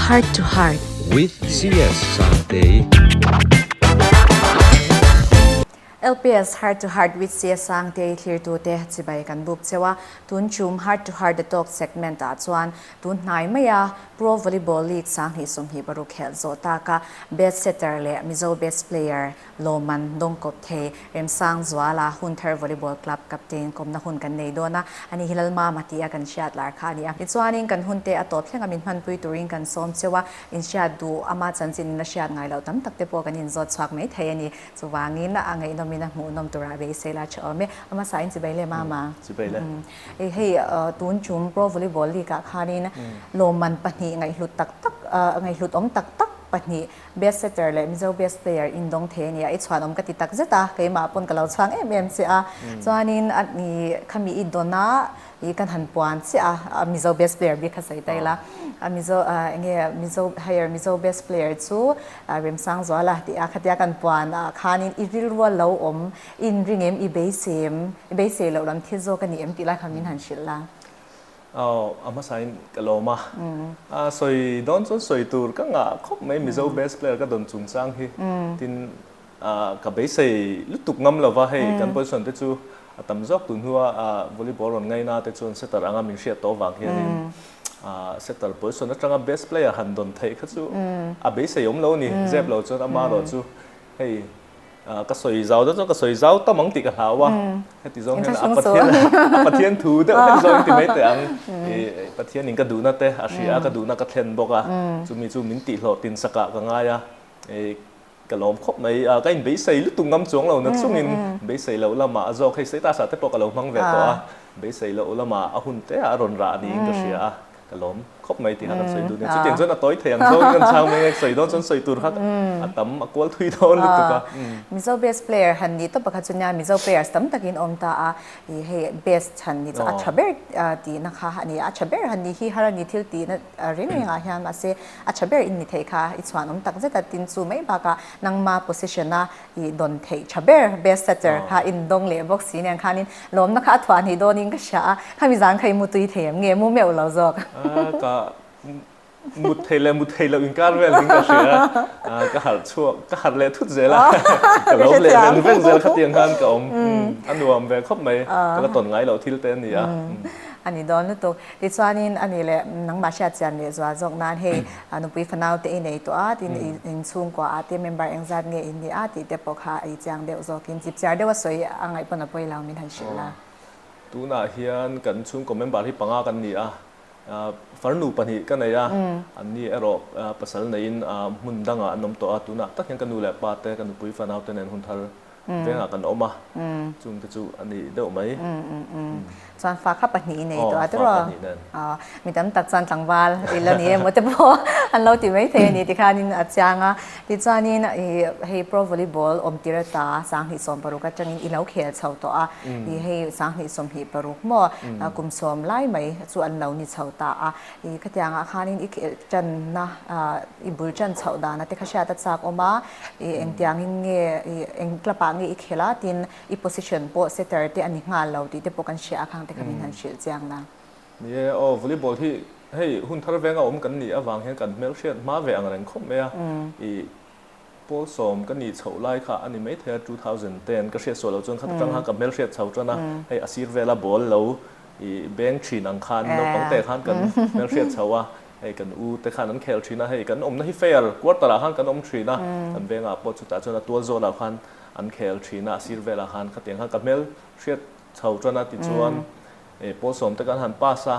Heart to Heart with CS Sangtei. LPS Heart to Heart with CS Sangtei clear to te chibai kan bup chewa tun chum Heart to Heart the talk segment a chuan tun hnai maya Pro Volleyball Leaque sang hi sum hi baru khel zo ta ka best setter le Mizo Best Player lawmman dawng thei Remsangzuala Hunthar Volleyball Club Captain kawmna hun kan nei dona ani Lalmama tia kan shat lar kha nia chuanin kan hunte a top thlenga min man pui turin kan som chewa in shat du ama chanchin na shat ngai lo tam tak te po kan in zo chhuak mai thei ani chuwangin na angai nomina mu nom turah be sela chome ama sain chibai le mama chibai le hei tun chum Pro Volleyball Leaque ka khanin lawmman pani ngai hlut tak tak ngai hlut om tak tak pani best setter le Mizo Best Player in dawng thei nia I chhuanawm ka ti takzet a keima pon kalau chhuang em se a chuanin ani khami I dona I kan han puan se a Mizo Best Player bi khasai taila Mizo Best Player chu Remsangzuala ti a khatia kan puan khanin iril ro lo om in ringem I beise lo lam thizo kan em ti la khamin han shilla ama sain kaloma soi don chon soi tur ka nga khop mai Mizo Best Player ka don chungchang hi tin ka beise lutuk ngam lova hei kan position te chu tam jok tun huwa volleyball ron ngai na te chon setter anga min hriat to wang hianin setter position atanga best player han don thei kha chu a beise yom lo ni zep lo chon ama ro chu hei ka soi zawh đó ka soi zawh ta mang ti ka hawa heti zong hen pathian thu de hen zong ti mai te ang pathian in ka du na te a ria ka du na ka thlen boka chu mi chu min ti hlo tin saka ka nga ya ka lom khop mai ka in be sei lu tung ngam chong lo na chungin be sei lo lama zo khai sei ta sa te po ka lo mang ve to a be sei lo lama a hun te a ron ra ni ka ria ka lom khop mai ti ha kan soi du ne chu tiang chon a toi thei ang zo kan chang mai soi don chon soi tur khat a tam a kwal thui don lu tu ka Mizo Best Player han ni to pakha chunya Mizo Players tam takin om ta a he best han ni a chaber ti na kha ani a chaber han ni hi har ni thil ti na ring nga hian ma se a chaber in ni thei kha I chhuanawm takzet a tin chu mai ba ka nangma position na I don thei chaber best setter kha in dong le box si ne khanin lom na kha thwan hi donin ka sha khami jang khai mu tui them nge mu meu lo jok ka mut thei lo in kar vel ning ka sia ka har chu ka har le thut zela ka lo le ven ven zel khatiang han ka om anuam ve khop mai ka ton ngai lo thil ten ni a ani don to ti chuanin ani le nang ma sha chan le zwa jok nan he anu pui fanau te nei to a tin in chung kwa a te member engzat nge in ni a ti te pokha I chang de zokin chip char de wa soi angai pona poi law min han shila tu na hian kan chung ko member hi panga kan ni a farnu pani kan nei a an ni ero pasal nein mun danga anom to a tu na tak hian kan nu le pa te kan pui fanau te nen hunthar venga kan oma chung te chu ani deuh mai chuan fa kha pahnih nei to atro mi tam tak chan tlangwal ila ni mote po an lo ti mai the ni ti khanin a changa ti chuanin hei Pro Volleyball om tirata sang hi som paru ka changin I lo khel chho to a I hei sang hi som hi paru mo kum som lai mai chu an lo ni chho ta a I khatianga khanin I chan na I bul chan chho da na te kha sha ta chak oma I engtiang nge eng klapa nge I khela tin I position po setter te ani nga lo ti te po kan sha khang te kamin han shil chiang na ye volleyball hi hei hunthar venga om kan ni awang hian kan mel hriat ma ve ang reng khop me a I pol som kan ni chho lai kha ani mai the 2010 ka hriat so lo chon khat tang ha ka mel hriat chho chona hei asir vela ball lo I beng thin ang khan no pang te khan kan mel hriat chhowa hei kan u te khan an khel thina hei kan om na hi fair quarter a khan kan om thina kan venga po chu ta chona tual zona khan an khel thina asir vela khan khatiang ha ka mel hriat chho chona ti chuan pol som te kan han pasa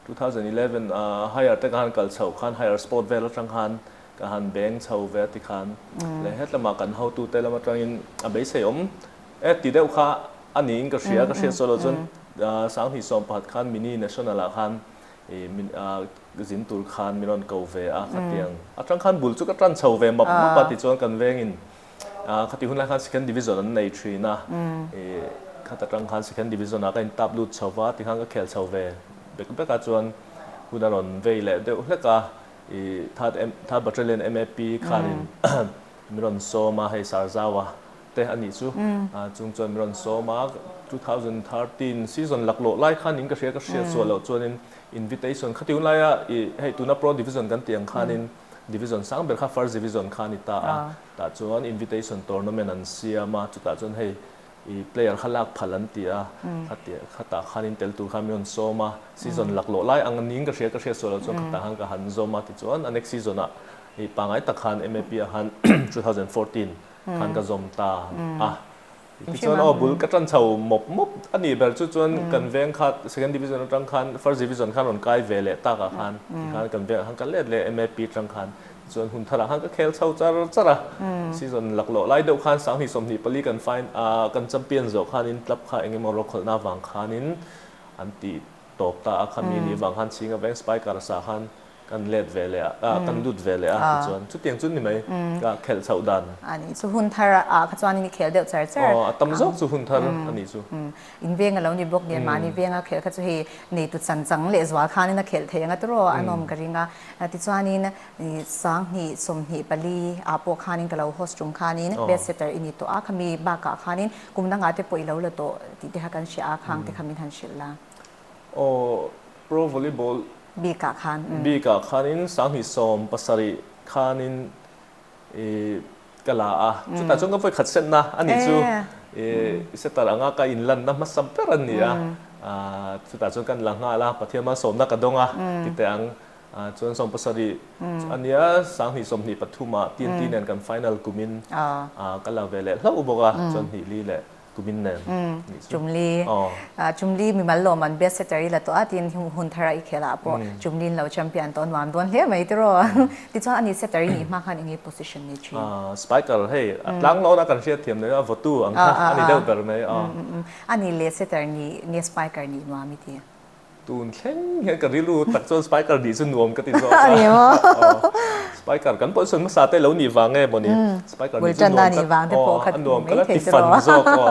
2011 higher te kan kal chho khan higher sport vel atang khan ka han beng chho ve ti khan le hetlama kan how to te lama tangin a be se om ti deuh kha ani in ka hria solo chon sang hi som pat khan mini national a khan zin tur khan miron ko ve a khatiang atang khan bul chu ka tran chho ve map pa ti chon kan vengin khati hun la khan second division an nei thina khata tang khan second division a kan tap lut chhowa ti khan ka khel chho ve bek ka chuan hudaron ve le de hleka tha battalion MAP khanin miron so ma hei sarzawa te ani chu chung chon miron so ma 2013 season laklo lai khan in ka share so lo chuanin invitation khatiu lai a hei tuna pro division kan tiang khanin division sang ber kha first division khan ta ta chuan invitation tournament an siama chuta chuan hei player khalak phalan tia khata khanin tel tur khamion soma season laklo lai ang ning ka share so lo chuan khata hang ka han zoma ti chuan next season a pangai ta khan map a han 2014 khan ka zom ta chuan bul ka tran chho mop ani ber chuan kan veng kha second division tang khan first division khan on kai vele ta ka khan kan veng han kan le map tang khan chuan Hunthar han ka khel chho chara season laklo lai deuh khan sang hi som ni pali kan find kan champion zo khan in club kha engemaw local na wang khan in anti top ta akhami ni wang han chinga veng spiker sa khan kan let vele kan dut vele chuan chu tiang chun ni mai ka khel chho dan ani chu Hunthar kha chuan ni khel deuh char tam zok chu Hunthar ani chu in veng alo ni bok ni mani venga khel kha chu hi nei tu changchang le zawh khan na khel thenga tro anom karinga ti chuanin sang hi som hi pali apo khanin kalo host room khanin best setter ini to akhami ba ka khanin kumna nga te poilo la to ti te hakan sha khang te khamin han shilla pro volleyball bika khanin sang hi som pasari khanin kala chuta chunga foi khatsen na ani chu setar anga ka inlan na masam peran ni chuta chung kan langa la pathiama som na ka donga ti ang chuan som pasari ania sang hi som ni pathuma tin kan final kumin kala vele hlau boga chuan hi li le kumin nen chumli mi mallo man best setter la to atin Hunthar I khela po chumlin lo champion ton wam don he mai tro ti chuan ani setter ni ma khan ingi position ni chi spiker hey atlang lo na kan sia thiam ne votu ang ani deu ber mai ani le setter ni spiker ni ma mi ti tun thleng he ka rilu tak chuan spiker di chu nuam ka ti zo spiker kan position ma sa te lo ni wange boni spiker ni chu nuam wang te po khat nuam kala ti fan zo ko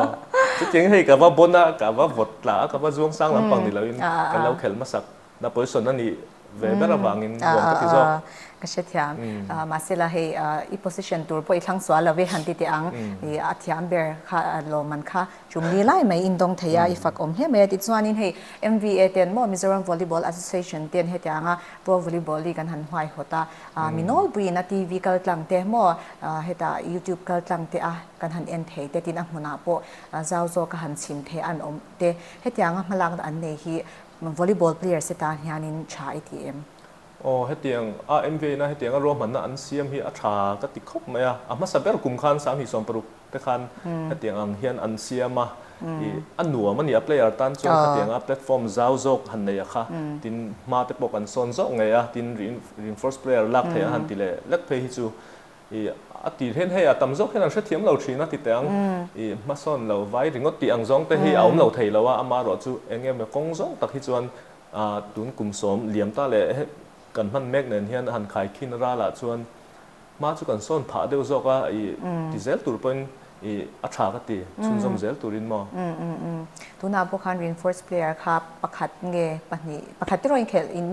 chu tiang hei ka wa bona ka wa vot la ka wa zuang sang lampang ni lo in kan lo khel ma sak na position ani ve bera wangin nuam ka ti zo ka shethiam masela he I position tur po ithlang swala ve han ti te ang athiam ber kha lawmman kha chumli lai mai indong theya ifak om he me ti chuanin he MVA ten mo Mizoram Volleyball Association ten hetianga Pro Volleyball League kan han hwai hota minol bui na TV kal tlang te mo heta YouTube kal tlang te kan han en thei te tin a hmuna po zawh ka han chin the an om te hetianga malang an nei hi volleyball player se ta hianin cha ITM hetiang MVA na hetiang ro man na an siam hi a tha ka ti khop maya ama saber kum khan sang hi som paruk te khan hetiang ang hian an siama anuam ani a player tan chu hetiang a platform zawh han nei kha tin ma te pok an son zo ngeya tin reinforce player lak the han ti le lek phe hi chu ati hen he atam zo hen an she thiam lo thina ti tang ma son lo vai ringot ti ang zong te hi aum lo thei lo ama ro chu engem me kong zong tak hi chuan tun kum som liam ta le kan man mek nen hian han khai khin ra la chuan ma chu kan son pha deu zo ka ti zel tur pen a tha ka ti chun zom zel turin mo tuna po khan reinforce player kha pakhat nge pani pakhat ro in khel in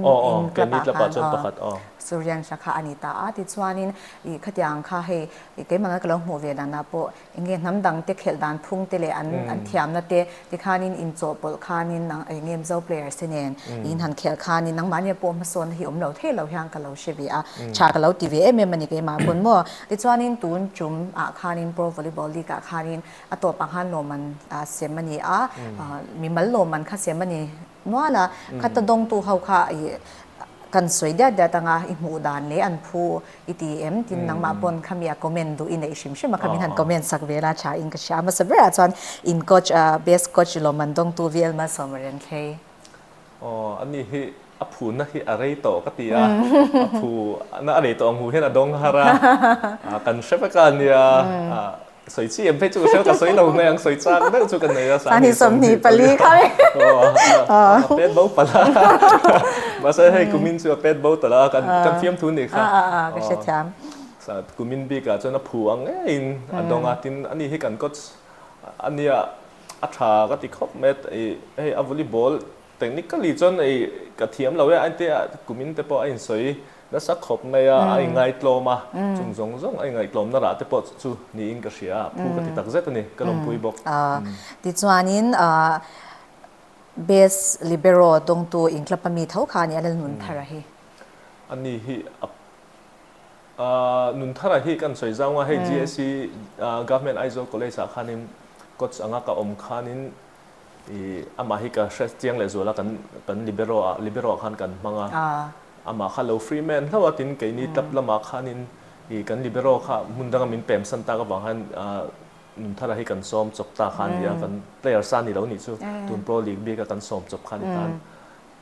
klapa chon pakhat Suryan Shakha Anita ti chuanin khatiang kha he ke manga kalo hmu ve na po inge namdang te khel dan phung te le an thiam na te ti khanin in cho pol khanin nang engem zo player senen in han khel khanin nang mania po ma son hi om lo the lo hyang kalo shebi cha kalo TV mani ke ma pon mo ti chuanin tun chum khanin Pro Volleyball League khanin ato panghan lawmman semani mi mal lawmman kha semani nwala khatadong tu hau kha kan soida tanga imu dan le an phu ITM tin nang ma pon khamia comment du in ishim shim khamin han comment sak vela cha in ka shama sabra chuan in coach best coach lawmman dong tu vel ma somren thei ani hi aphu na hi arei to ka ti aphu na arei to ang hu hen adong hara kan shepa kan ya soi chi em pe chu sel ka soi lo ngai ang soi chak da chu kan nei sa ani som ni pali khare pet bo pala basa hai kumin chu pet bo tala kan fiam thu ni kha ka she thiam sa kumin bi ka chona phu ang in adonga tin ani hi kan coach ania atha ka ti khop met ei a volleyball technically chon ei ka thiam lo ya ante kumin te po in soi đó sắc khop này ai ngay tlom mà chung giống giống ai ngay tlom nó ra tới pot chu niin cái gì phu cái takzet này cái lồng pui bok ti chuanin best libero dong tu in club mi thau kha ni alal nun thara hi ani hi nun thara hi kan soi zawng hay GSC government Aizo college sa khanin coach anga ka khanin ama hi ka chiang le zola kan libero khan kan manga ama khalo freeman hawa tin ke ni tap lama khanin kan libero kha mundanga min pem san ta ka wanghan nun thara hi kan som chok ta khan ya kan player san ni lo ni chu tun pro league bi ka kan som chok khan tan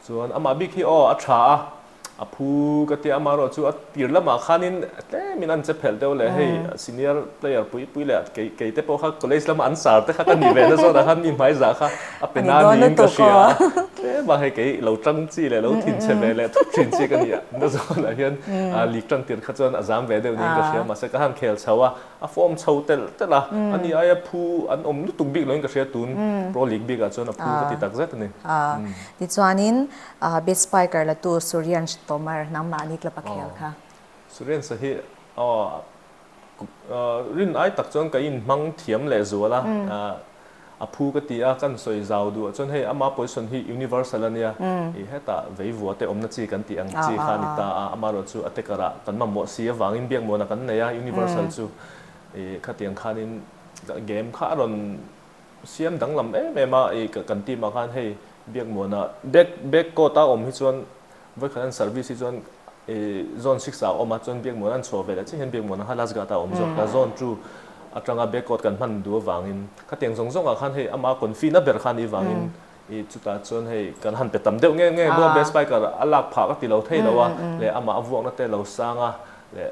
chuan ama big hi a tha a phu ka ti ama ro chu a tir lama khanin te min an che phel deu le hei senior player pui le ke te po kha college lama an sar te kha kan ni ve na so da han ni mai za kha a pena ni ka sia te ba hei ke lo tang chi le lo thin che ve le thin chi ka ni na so la hian league tang tir kha chuan azam ve deu ni ka sia ma se ka han khel chawa a form chho tel la ani ai a phu an om lu tung big lo ka sia tun pro league bi ka chuan a phu ka ti takzet ni ti chuanin best spiker la tu suryan tomar nang ma ni klapa khel kha suryan sa hi rin ai tak chuan ka in mang thiam le zuala a phu ka ti a kan soi zau du chuan hei ama position hi universal ania I heta veivu te omna chi kan ti ang chi khani ta ama ro chu atekara kan ma mo si awangin biak mo na kan neia universal chu khatiang khanin game kha ron siam danglam ma kan ti ma khan hei biak mo na back ko ta om hi chuan với khả năng service thì chọn zone 6 ở mà chọn biếng muốn ăn chua về là chỉ hiện biếng muốn halas gata om zok là zone 2 ở trong cái backcourt cần man đua vangin các tiếng giống giống ở khan hay ama còn phi na ber khan đi vangin chúng ta chọn hay cần han pe tam deu nghe bữa best spiker alak phá các tỷ lầu thay lầu le ama avuak na te lầu sang le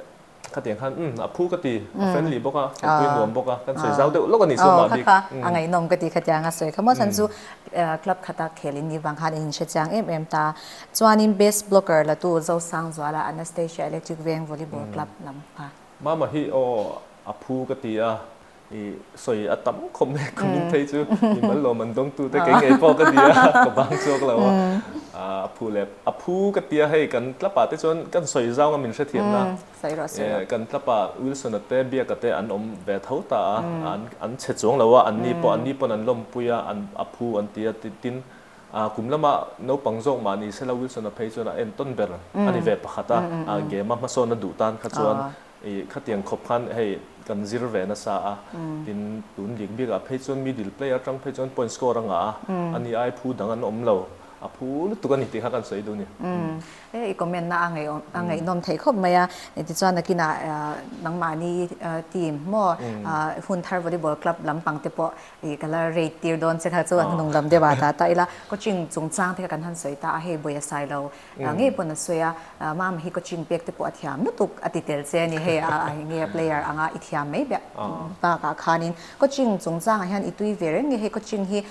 các tiếng khan phu các tỷ friendly boka tinuam boka kan soi zau deu lo kan ni so ma bi angai nom ka ti khatianga soi khamo san chu club khata khelin ni wang khan in chhuang em ta chuanin best blocker la tu zawh Remsangzuala Anastasia Electric Wing Volleyball Club lam pa mama hi phu các tỷ soi atam khom mình thấy chứ mình lawmman dong tu te cái ngày po cái dia ka bang chok lawa phu le phu cái tia hay kan tlapa te chon kan soi zau mình sẽ thiam na kan tlapa wilson te bia ka te an om ve thau ta an che chong lawa an ni po an lom puya an phu an tia tin kumlama no pangjok ma ni sela wilson a phei chona en ton ber ani ve pakhata game ma so na du tan kha chuan khatiang khop khan hei kan zir ve na sa tin tun dik big a phei chon middle player tang phei chon point score anga ani ai phu dang an om lo phu lu tu kan ti kha kan sei du ni comment na angai nom thei khop maya ti chuan nakina nangmani team mo Hunthar Volleyball Club lampang te po kala rate tir don se kha chuan nung lam de ba ta ila coaching chungchang te kan han soi ta he boya sai lo nge pon soya mam hi coaching pek te po athiam nutuk atitel che ni he nge player anga ithiam mai ba ka khanin coaching chungchang hian itui ver nge he coaching hi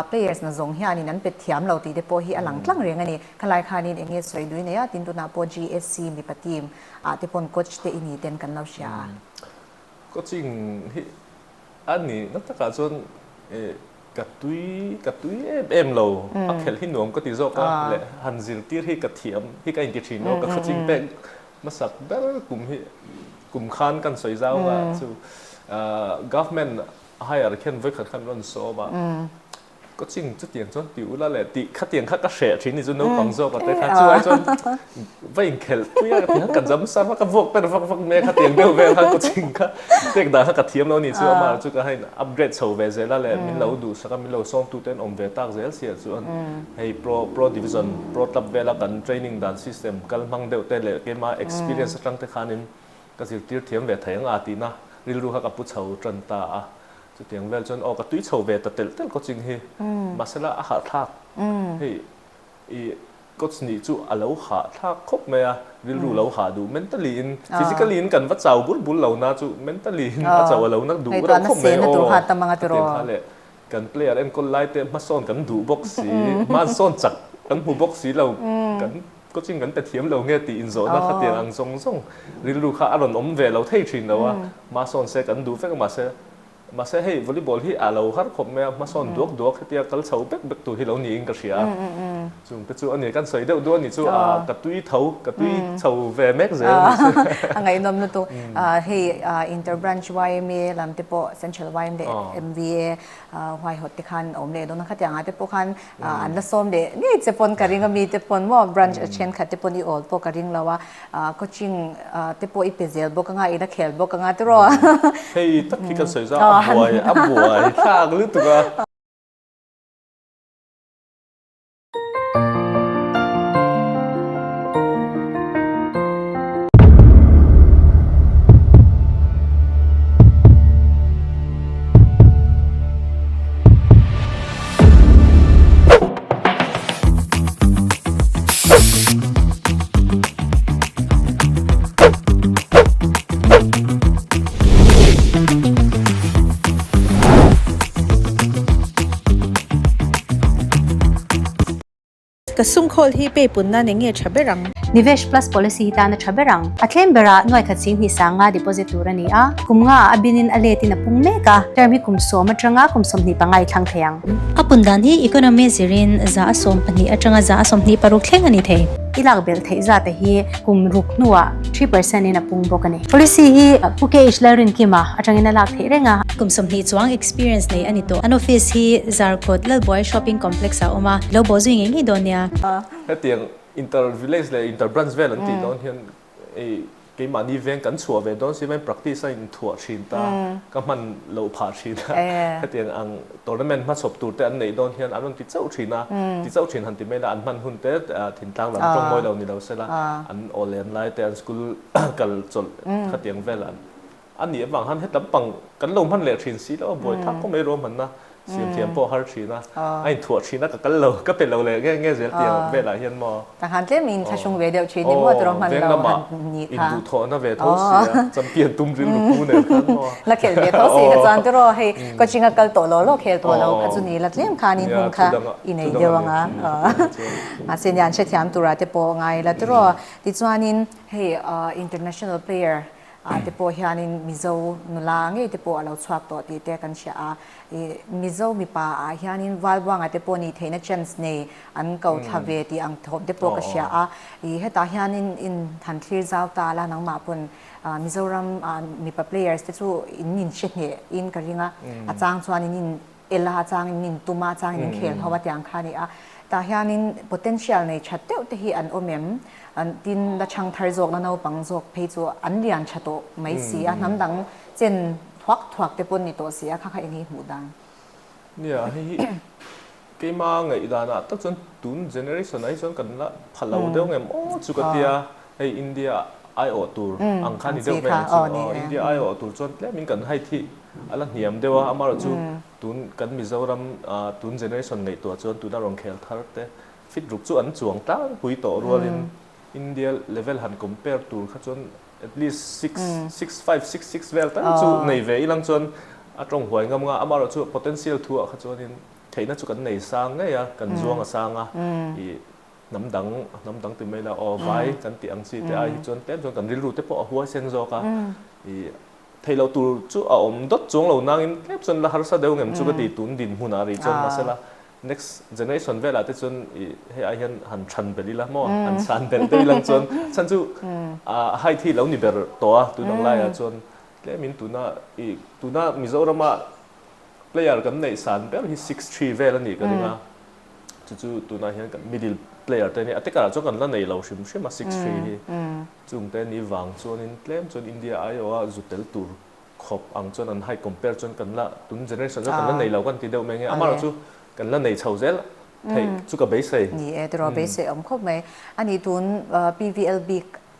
players na zong hian in an pe thiam lo ti de po hi alang tlang reng ani khalai khanin enge soi dui ne tin tu na po GSC mi patim te pon coach te ini ten kan lo sha coaching hi ani nak ta chon katui em lo akhel hi nom ko ti zo ka le hanzir tir hi ka thiam hi ka inti thino ka coaching pek masak ber kum khan kan soi zau ga chu government hire khen với khan ron so ba coaching chút tiền chọn tiểu là lệ tị khát tiền khát các sẻ thì cho nấu bằng zo và tay khát chuối chọn vậy khel bây giờ thì cần dám sao các vok bên vok mẹ khát tiền đều về khát coaching khát tiếc đã khát thiêm lâu nị chứ mà chú cái hay upgrade sầu về rồi là lệ mình lâu đủ sao mình lâu xong tu tên om về tác dễ xịt chọn hay pro division pro club về là cần training dan system cần mang đều tên lệ cái mà experience trong thế khán nên cái sự tiêu thiêm về thấy ngã tí na riêng lu khát cái bút sầu trần ta chút tiếng về chọn cái túi sầu về tật tật coaching hi mà sẽ là hạ thác thì coach ni chú alo hạ thác khóc mẹ riêng lu alo hạ đủ mentally in physically in cần vắt giàu bút lau na chú mentally in vắt giàu alo nắc đủ cái khóc mẹ cần player em con lai te mà son cần đủ box mà son chặt cần mu box lau cần coaching cần thiếm lau nghe thì in rồi nó khát tiền ăn song riêng lu hạ aron về lau thấy chuyện đâu mà son sẽ cần đủ phép mà sẽ มาเซ่ให้วอลเลย์บอลที่เราฮัดขบแม่มาสอนดวกที่เกลเฉาเบ็กตัวที่เราหนีกันเสียจุงแต่จู่อันนี้กันใส่เดียวด้วยนี่จู่กระตุ้ยเท้ากระตุ้ยเฉาแวร์แม็กเซลอันไงนมนั่นตัวให้อินเตอร์บรันช์ไว้เมื่อลำเตปอเซนทรัลไว้เด MVA ไว้หดที่คันอมเดโดนขัดอย่างเตปอคันอันละส้มเดนี่เตปอนการิงก็มีเตปอนว่าบรันช์เชนขัดเตปอนอีโอลปอการิงแล้วว่าโคชิ่งเตปออีเปเซลบอกง่ายอีนักเขลบอกง่ายตัวให้ตักที่กันใส่จ้าอับวยข้าก็รู้ตัวกระสุนโคลที่ไปปุ่นนั่นเองชาเบรัง Nivesh Plus Policy hita na chaberang athlem bera noi khatsin hi sanga depositura ni a kumnga abinin aleti na pungmeka termi kumso matranga kumsom ni pangai thangtheyang apundan hi economy zirin za asom pani atanga za asom ni paruk thleng ani the ilak bel theiza te hi kumruk nuwa 3% in a pungbokani policy hi puke ishlarin kima atangina lak theirenga kumsom ni chhuang experience nei ani to an office hi zarkot lalboy shopping complex a oma lo bozing ngi donia hetiang inter village le inter branch vel anti don hian ke mani ven kan chua ve don simen practice in thua thin ta ka man lo pha thin hetiang ang tournament ma sop tur te an nei don hian an ti chau thina ti chau thin han ti mela an man hun te thin tang lam tong moi lo ni lo sela an online lai te an school kal chol hetiang vel an ni bang han hetam pang kan lo man le thin si lo boy thak ko me ro man naเสียงเทียมพอฮาร์ชีนะไอ้ถั่วชีนะก็เราก็เป็นเราเลยแง่เสียเตียงเวลาเห็นมอแต่หันเล่มีถ้าชงเวเดียวชีนี่ว่าตรงมันเรานี่ค่ะอินดูทอนะเวทอสีจำเปลี่ยนตุ้มริมลูกคู่เนี่ยครับมอแล้วเขตเวทอสีก็จานตัวให้ก็จริงก็ตัวเราเขตตัวเราขจุนี้แล้วเล่มคานินหงค่ะอินเดียวngaมาเสียยันเชื่อถามตัวเตปอไงแล้วตัวที่จวนนินให้ international playerเตปอเฮียนินมิโซนุลาไงเตปอเราชอบตัวที่เตกันเชียมิโซมีป่าเฮียนินวาลว่างเตปอนี่เทนเชนส์เนี่ยอันเก่าทเวที่อังทบเตปอก็เชียเฮตาเฮียนินอินทันทีzawhตาลานังมาปุ่นมิโซรัมมีป่า players ที่จู่อินนินเช่นเนี่ยอินกันยังอาจารย์ชวนนินเอลาอาจารย์นินตุมาอาจารย์นินเขลเพราะว่าอย่างข้านี่แต่เฮียนิน potential ในชัดเจนที่ฮีอันโอเมมอันดินละช่างทารจกนั่นเอาปังจกเพจอันเรียนชัดโตไม่เสียน้ำดังเจนทวักเตปนนี่ตัวเสียข้าอย่างนี้หูดังเนี่ยให้เกี่ยมาไงด่านะตั้งจนตุน generation ไหนจนกันละพันเราเดียวไงโอ้จุกเดียให้อินเดียไอโอตูอังคารนี่เดียวไงอินเดียไอโอตูจนแล้วมีกันให้ที่อะไรเหี่ยมเดียวอามาเราจูตุนกันมิโซรัมตุน generation ในตัวจนตุนน่ารองเคลทาร์เตฟิตรูปจูอันจวงตั้งปุยโตรัวลินอินเดียเลเวลหัน compare ตัวข้าจน at least 6 เวลตั้งจูในเวอีหลังจนตรงหัวงามอามาเราจู potential ทัวข้าจนนี่ใครน่าจูกันในสร้างไงกันจวงสร้างน้ำดังติไม่ละไว้กันตีอังซีแต่ไอจนเต็มจนกันริรูเตปหัวเซนโซกะไทยเราตัวจูดดจวงเรานางอินเล็บจนละฮาร์ซาเดวเงิมจูก็ตีตุนดินหุนารีจนมาเสละ next generation เวลาที่จนให้ไอเห็นหันชันไปลีละมั่วหันชันเป็นได้ลังจนฉันจูให้ที่เรานี่เบอร์ตัวตุนองไล่จนแล้วมินตุน่ามิโซรามา player กันในสันเป็นที่6-3เวลนี่ก็ได้นะจู่ตุน่าเห็นกัน middle player แต่เนี่ยอัติการจนกันละในเราชิมมา6-3จุงแต่นี่วางจนอินเล่มจนอินเดียไอว่าจุดเตลตูร์ขบอังจนอันให้ compare จนกันละตุน generation จนกันละในเรากันทีเดียวไม่ไงอามาเราจู่กันละในชาวเซลที่จุกกับเบสเลยนี่ตัวเบสครบไหมอันนี้ตุน PVLB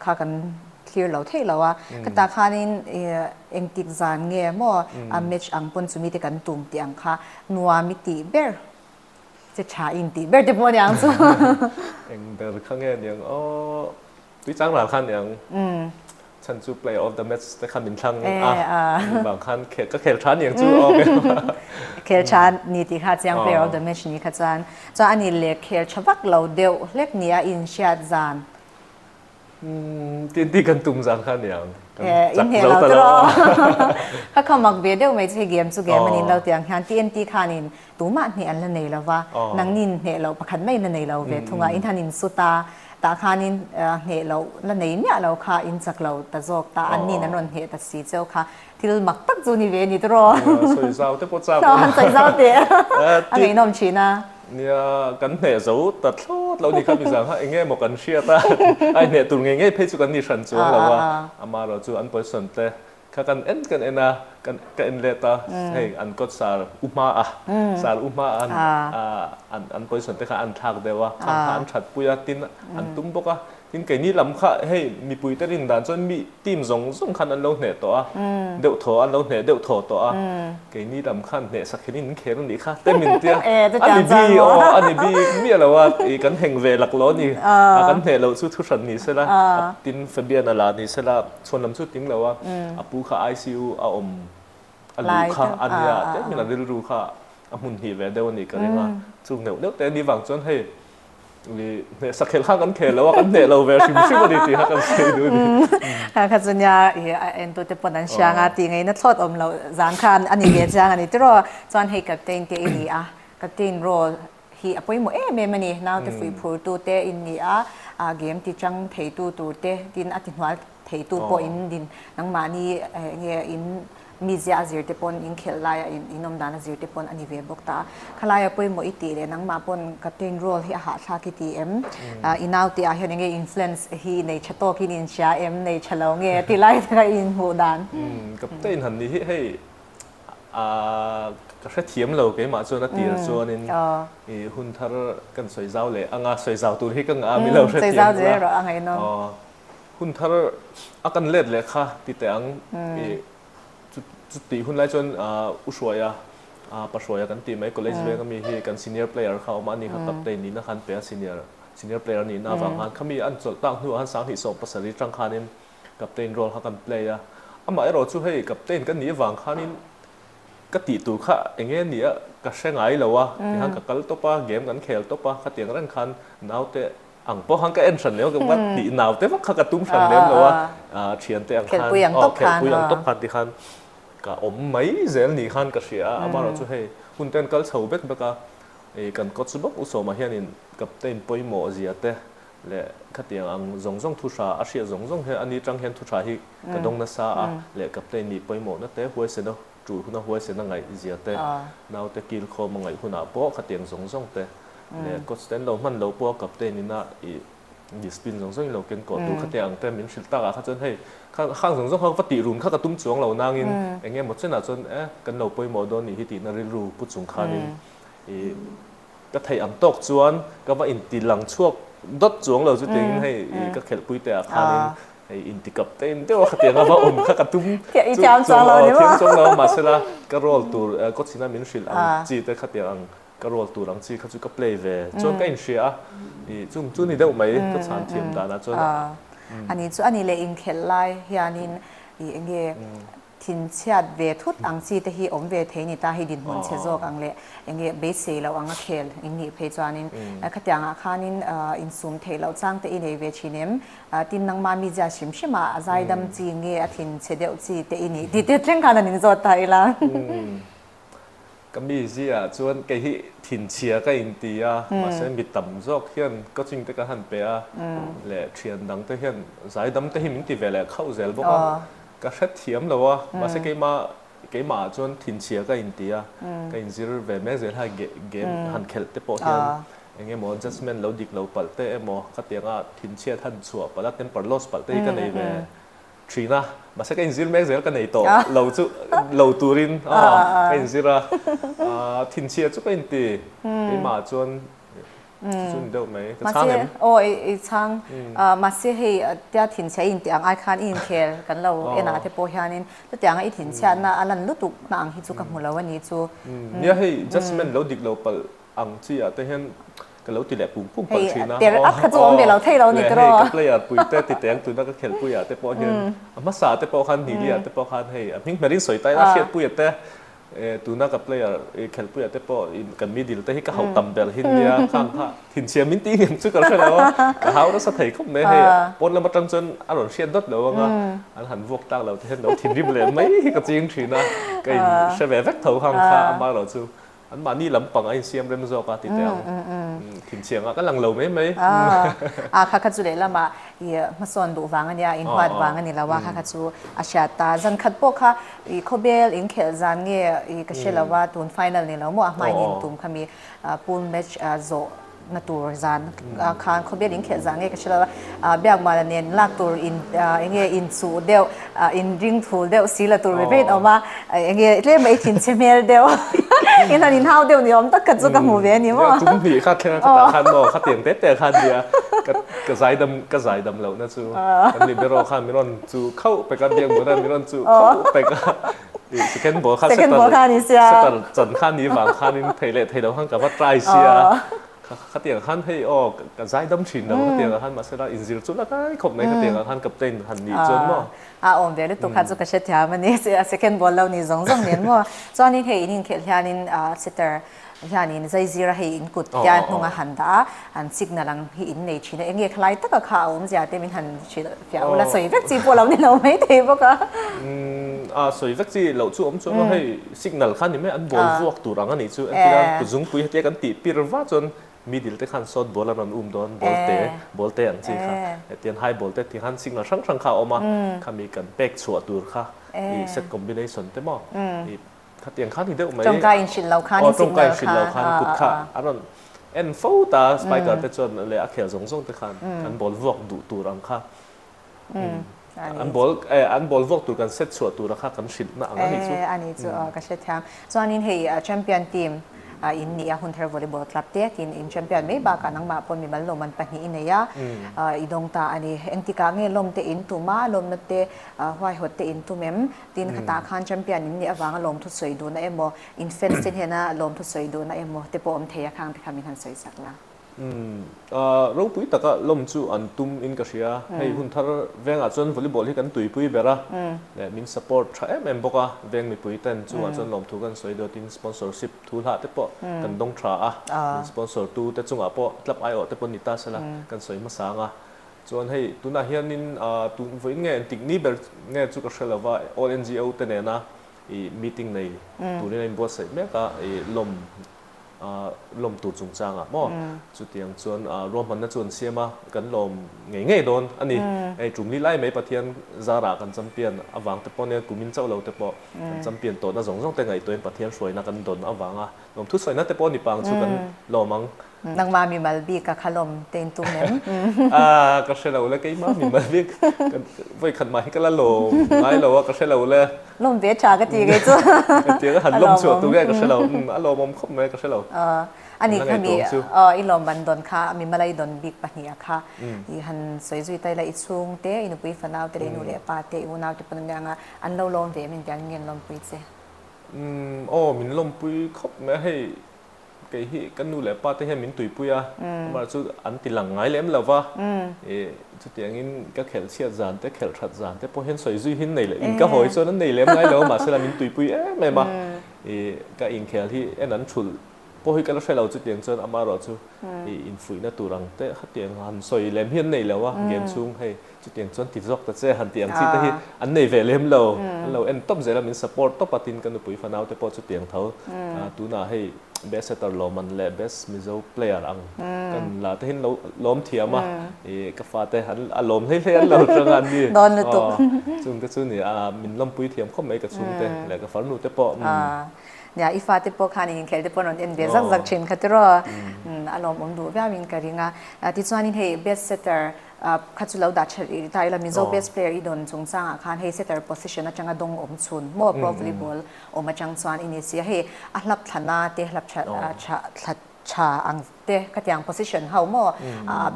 ข้ากันเคลียร์เราเท่เราก็ตาข้านี่เองติดจานเงี้ยมั่วแมชอังปนสุมิติกันตุ่มที่อังค่ะนัวมิติเบอร์จะชาอินติเบอร์เดบวันยังสู้เองเบอร์ข้างเงี้ยยังตุ้ยจังหลังขันยังฉันจู play of the match แต่ขันเป็นช่างบางขันก็เขลชันอย่างจูเขลชันนี่ที่ข้าจัง play of the match นี่ข้าจันอันนี้เล็กเขลชวักเราเดียวเล็กเนี้ยอินเชียจาน ที่กันตุ้มจังขันอย่างอินเฮเราตัวถ้าเขามักเบียดเดียวไม่ใช่เกมสุเกมมันนี่เราเตียงฮันที่ขานินตัวมาเนี่ยอันละเนี่ยเราว่านังนินเนี่ยเราประคันไม่ละเนี่ยเราเวทุงอินทันินสุตาตาขานินเนี่ยเราละเนี่ยเราค่ะอินจากเราตาจอกตาอันนี้นั่นวันเหตุสีเจ้าค่ะที่เรามักตักจูนี่เวนี่ตัวสวยเศร้าแต่ปวดเศร้าสวยเศร้าเดียอันนี้น้องชีนะเนี่ยกันเหน่zawhตัดโทษเรานี่ครับพี่สังฮะเงี้ยหมกกันเชียร์ตาไอเนี่ยตุนเงี้ยเพจกันนี่ฉันจวงเราว่าอามาเราจูอันปอยสันเตะข้ากันเอ็นกันเอ็นะกันเอ็นเลตาเฮ้อันก็สารอุมาสารอุมาอันปอยสันเตะข้าอันทักเดว่าข้าอันฉัดปุยตินอันตุ้มปกทินเกนี่ลำข้าเฮ้มีปุยเตรินดานจนมีทีมส่งคันอันเราเหน่ตัวเดี๋ยวถออันเราเหน่เดี๋ยวถอตัวเกนี่ลำคันเหน่สักแค่นี้นึงเขียนนี่ค่ะแต่มินเตียอันนี้บีอันนี้บีมีอะไรว่ากันแห่งเวลักล้อนี่กันเหน่เราสู้ทุชันนี่เสร็จแล้วตินเฟเบียนอะไรนี่เสร็จแล้วชวนลำสู้ติ้งแล้วว่าปูข้าICUอันลูกข้าอันนี้แต่มีอะไรรู้ข้ามุนหีเวเดี๋ยวนี้กันเลยว่าจุงเดี๋ยวแต่นี่หวังจนให้เนี่ยสักแค่ข้างกันแค่แล้วว่ากันเนี่ยเราเวลชิมวันนี้ตีฮักกันเสียดูดิค่ะส่วนใหญ่เอ็นตัวเต็มปนนั้นช่างตีไงนัดทอดเราจานคันอันนี้เบียดจางอันนี้ที่เราจอนให้กับเต็นเตอินี่กับเต็นโรฮีอภัยหมดเมมันนี่น่าจะฟื้นฟูตัวเตอินี่เกมที่จังเทตัวเตดินอธินวัตเทตัวปอินดินนังมานี่เนี่ยอินมีเจ้าจีร์เตปอนอินเคลลายอินนมดานาจีร์เตปอนอันนี้เว็บบกตาขลายไปหมดอีตีเลยนังมาปนกับเต็นโรลที่อาหารชาคิตีอินเอาตีอาเห็นยังไงอินฟลูเอนซ์ฮีในชะโตกินอินชาในฉลองเงี้ยที่ไล่ที่อินหูดานกับเต็นหันนี้ให้ก็แค่เทียมเราเกี่ยมาจนตีจนนี่หุ่นทาร์กันสวยเจ้าเลยสวยเจ้าตัวที่ก็มีเราแค่เทียมแล้วหุ่นทาร์กันเล็ดเลยค่ะติดแต่งจุดตีหุ่นไล่จนอุชวยปัสสาวะกันตีไหมก็เลยจะก็มีที่กัน senior player เขามานี่ครับกับเต็นนี้นะคันเป็น senior player นี่นะฟังเขามีอันสุดตั้งหัวอันสังที่ส่งภาษาดิจังคานินกับเต็นโรลเขากัน player มาเราช่วยให้กับเต็นกันนี้ฟังเขานี่ก็ตีตัวข้าอย่างเงี้ยนี่ก็เช่นไงแล้ววะที่ฮังกับกัลตัวป้าเกมกันเคลตัวป้าเขาเตียงเล่นคันนาวเตะอังพอฮังก็เอ็นชันแล้วก็ว่าตีนาวเตะว่าเขากระตุ้มชันแล้วแล้ววะเชียนเตะอังคันเคลปุยยังตบคันที่คันก็ไม่เซลนี่คันก็เสียมาเราช่วยให้คุณเต้นกัลเฉาเบ็ดแบบกันก็สุบอุศมาเฮียนินกับเต้นปอยหมอเสียเตะและขัดเตียงอังจงทุชาอาเซียจงเฮอันนี้จังเห็นทุชาฮิกระดงนัสซาและกับเต้นนี่ปอยหมอนั่นเตะหัวเสนอจู่หุ่นหัวเสนอไงเสียเตะน่าเตะกิลโคมังไงหุ่นอาปอขัดเตียงจงเตะและก็สเตนเรามันเราปอกับเต้นนี่น่ะดิสปินจงเราเก่งกอดดูขัดเตียงเต้นมินชิลตาขัดจนให้ข้างจงเขาปฏิรูปเขากระตุ้มจวงเรานางอินอย่างเงี้ยหมดเส้นจนกันเราปอยหมอโดนนี่ฮิตินาริรูปุจจุงคานินก็ไทยอังตกจวนก็ว่าอินติหลังช่วงดดจวงเราจุดเองให้ก็เขลปุยแต่คานินให้อินติกับเต้นเดี๋ยวขัดเตียงก็ว่าข้ากระตุ้มจวงเราเนี่ยว่าจวงเรามาเสร็จแล้วก็รอลตัวก็สินามินชิลอังจีแต่ขัดเตียงก็รอลตัวอังจีเขาจุดก็เพลย์เวจวนก็อินเชียจุดนี่ได้ไหมก็สานเทียมดานะจวนอันนี้เลยอินเคลไลเฮียนินอย่างเงี้ยทินเชียดเวทุดอังซีแต่ฮีอมเวเทนี่ตาฮีดินหุ่นเชจอกอังเล่อย่างเงี้ยเบสเซเราอังเคลอินนี่เพจวานินขัดยังอาคานินอินซูมเทเราจ้างแต่อินเวชินิมตินนังมามีจ่าชิมชิมาใจดำจีเงี้ยทินเชเดอจีแต่อินนี่ดิเตเทงขนาดนี้จอดไทยละก็มีสิชวนไก่ที่ถิ่นเชียก็อินเดียมาเส้นมีต่ำจอกเฮียนก็จริงแต่ก็หันไปและเชียนดังแต่เฮียนสายดำแต่หิมินติเวลเข้าเซลบอกว่าก็เช็ดเทียมแล้วว่ามาเส้นไก่มาชวนถิ่นเชียก็อินเดียก็อินซีร์เวแม่เซลให้เกมหันเคลแต่พอเฮียนอย่างเงี้ยหมอ adjustment เราดิกเราปัลเต้หมอก็เตียงถิ่นเชียท่านชัวปัลเต้นปัลลอสปัลเต้ก็ในเวชีนะมาสักอินซิลแม็กซ์ก็ในโตเราตูรินอินซิระทินเชียจุก็อินตีไอมาจวนเดียวไหมมาเสียโอ้ไอช่างมาเสียให้เดี๋ยวทินเชียอินตีอังไอคานอินเคลกันเราเอ็นอาเทโปฮานินแล้วแต่อังไอทินเชียน่ะอันนั้นลุตุน่ะอังฮิจุกับหัวเราวันนี้จูเนี่ยให้ adjustment เราดิกเราปัลอังเชียแต่เห็นก็เราติดแหลปุ่มปัลชีนะเดี๋ยวอัพขจรเดี๋ยวเราเทเรานี่ตลอดก็เลยปุยเตติดแตงตัวนั้นก็เขียนปุยแต่พอเห็นมาสาแต่พอคันหนีเดียแต่พอคันให้พิงเมรินสวยใต้ละเขียนปุยแต่ ตูน่ากับ player เขลปุยแต่พอกันมีดิลแต่ที่ก็เขาตำเบลหินเนี่ยข้างค่ะหินเชียมินตีเงินจุกกันใช่แล้วก็เขาแล้วสะเทยเขาไม่ให้ปนแล้วมาจังจนอารมณ์เชียนดดแล้วว่าอันหันพวกตั้งเราที่เห็นเราทิ้งริบเลยไม่ก็จริงถือนะก็ใช่แบบแวกเท่าข้างค่ะมาเราจูอันมานี่ลำปังไอ้เสียมเริ่มโซกาติดแล้วถิ่นเชียงก็หลังเราไม่ค่ะคัดจุเลยละมามาสอนดูวางอันนี้อินหัดวางอันนี้แล้วว่าค่ะคัดจุอาชาตาจันคัดปกค่ะเขาเบลอินเขลจันเงี้ยก็เชื่อว่าตูนไฟนอลนี่แล้วมั่วไม่ยินตุ่มเขามีปูนแมชโซนาตัวจันคานเขาเบลอินเขลจันเงี้ยก็เชื่อว่าเบียกมาเนี่ยลากตัวอินเงี้ยอินสูเดียวอินริงทูเดียวสีละตัวเบลออกมาเงี้ยเรียกไม่ถิ่นเชมเมลเดียวอินทันอินเท้าเดียวนี่ผมต้องกัดจุกหมูเวียนี่มั้งจุ่มผีคัดแค่คัดคันบ่คัดเตียงแต่คันเดียก็ใจดำเหล่านั้นจูอันนี้เบรอคันมิรอนจูเข้าไปกันเดียงบ่ได้มิรอนจูเข้าไปกันสแกนบอลคัดเสร็จแล้วจนคันนี้วางคันนี้เทเลเราข้างกับว่าไตรเสียขัดเตียงขันให้ออกกระจายดำฉินแล้วขัดเตียงขันมาเสร็จแล้วอินซิลจุดแล้วก็ขบในขัดเตียงขันกับเต้นหันนี่จนมั้งอมเดี๋ยวตุกขัดจุกกระเช็ดยามันนี่เซคันด์บอลเรานี่2เนี่ยมั้งตอนนี้เฮอินเขียนยานินเซตเตอร์ยานินใจซีระเฮอินกุดยานนุ่งหันดาหันซิกนาลังเฮอินในชินเองคล้ายตั้งกับข่าวมันจะเต็มหันชิลเฟียวแล้วสวยแวกจีพวกเราเนี่ยเราไม่เทปะสวยแวกจีเราจู่จูว่าให้ซิกนาลขันนี่ไม่อันบอลพวกตัวรังอันนี้จู่อันที่เรากุจุงปุยเทียกันตีปีรว่าจนมีดิลที่ขันสดบอลแล้วมันโดนบอลเตะอันที่ค่ะเตียนไฮบอลเตะที่ขันซิกนาช่างข่าวออกมาขามีกันเป๊กชัวตัวค่ะเซตคอมบิเนชั่นเต็มมั้งขัดเตียงขันที่เดียวไหมจงกายอินชิลเราขันจงกายอินชิลเราขันกุดค่ะอันนั้นเอ็นฟูตาสไปเกอร์เตจนเลยอาเขียวส่งแต่ขันบอลวอกดูตัวรังค่ะอันบอลวอกตัวกันเซตชัวตัวรังค่ะกันชิลนะอันนี้จู่ก็เช่นทางส่วนนี้ให้แชมเปี้ยนทีมอินนี่Hunthar Volleyball Club Captain in champion may baka nang mapon mi malloman pani inaya idong ta ani engtika nge lom te in tuma lom na te hwai hot te in tumem tin khata khan champion in ni awanga lom thu soi do na emo in fence tin hena lom thu soi do na emo te po om theya khang te khamin han soi sakla ro pui taka lom chu an tum in ka ria hei Hunthar venga chon volleyball hi kan tui pui bera le min support tha em boka veng mi pui ten chu a chon lom thu kan soi do tin sponsorship thu la te po kan dong tha sponsor tu te chunga po club io te po ni ta sala kan soi ma sanga chon hei tuna hianin tu voi nge tik ni ber nge chu ka shelawa all NGO te ne na i meeting nei tu ni in bo sai me ka iลมตูดchungchangอ่ะมั้งจุดอย่างส่วนรวมมันน่ะส่วนเสียมากันลมง่ายๆโดนอันนี้ไอ้จุ่มลี่ไล่ไม่ประเทียนซาระกันจำเป็นอวังแต่ปนเนี่ยกูมินเจ้าเราแต่ปอจำเป็นตัวน่ะสองแต่ไงตัวเองประเทียนสวยนะกันโดนอวังอ่ะลมทุกสวยนะแต่ปนนี่ปังชุกันลมมังนางมามีมัลบีกับขลมเต็นตุ้มเนมก็เชื่อเราเลยก็มามีมัลบีกันไว้ขันมาให้กันละลมไล่เราก็เชื่อเราเลยลมเบียชาก็ตีกันจ้ะตีก็หันลมสวดตัวแกก็เชื่อเราอารมณ์มันคบไหมก็เชื่อเราอันนี้ก็มีอีลมบันดอนค่ะมีมาลายดอนบิ๊กปะเนี่ยค่ะอีหันสวยจุยไตละอิชุงเตะอินุปุยฟันเอาเตะอินุเล่ปาเตะอุนเอาเตะปนยังอ่ะอันเราลมเวมันยังเงินลมปุยเสียมินลมปุยคบไหมให้ไก่ที่กันดูแลป้าที่ให้มินตุยปุยอ่ะมาสุดอันติหลังไงเล่มแล้ววะจุดอย่างนี้ก็เขลเชียจานแต่เขลชัดจานแต่พอเห็นสวยจุยหินไหนเลยอินก็หอยส่วนนั้นไหนเล่มไงแล้วมาเสร็จมินตุยปุยไม่มาก็อินเขลที่นั้นชุดพอให้กันเราใช้เราจุดอย่างจนอามาเราจูอินฟุยน่ะตัวรังแต่ขัดอย่างหันสวยเล่มหินไหนแล้ววะเกมซุงให้จุดอย่างจนติดรอกแต่เจ้หันเตียงที่ที่อันไหนเวเล่มเราเอ็นต้มเสร็จแล้วมินสปอร์ตต้มปฏินกันปุยฟันเอาแต่พอจุดอย่างเท่าตัวน่ะให้best setter lawmman le best Mizo player ang kan la te hin lom thiama ka fa te han alom hlei hlei an lo changan ni don lu tu chung te chu ni min lom pui thiam khom mai ka chung te le ka far nu te po ya ifa te po khani khel te po non en be zak zak chin khatro alom om du bya min karinga ti chuanin he best setter khachulo da chari tai la Mizo Best Player idon chungchang khan he setter position atanga dawng awmchhun mo pro volleyball omachang chuan inisia he ahlap thana te hlap cha ang te katiang position how mo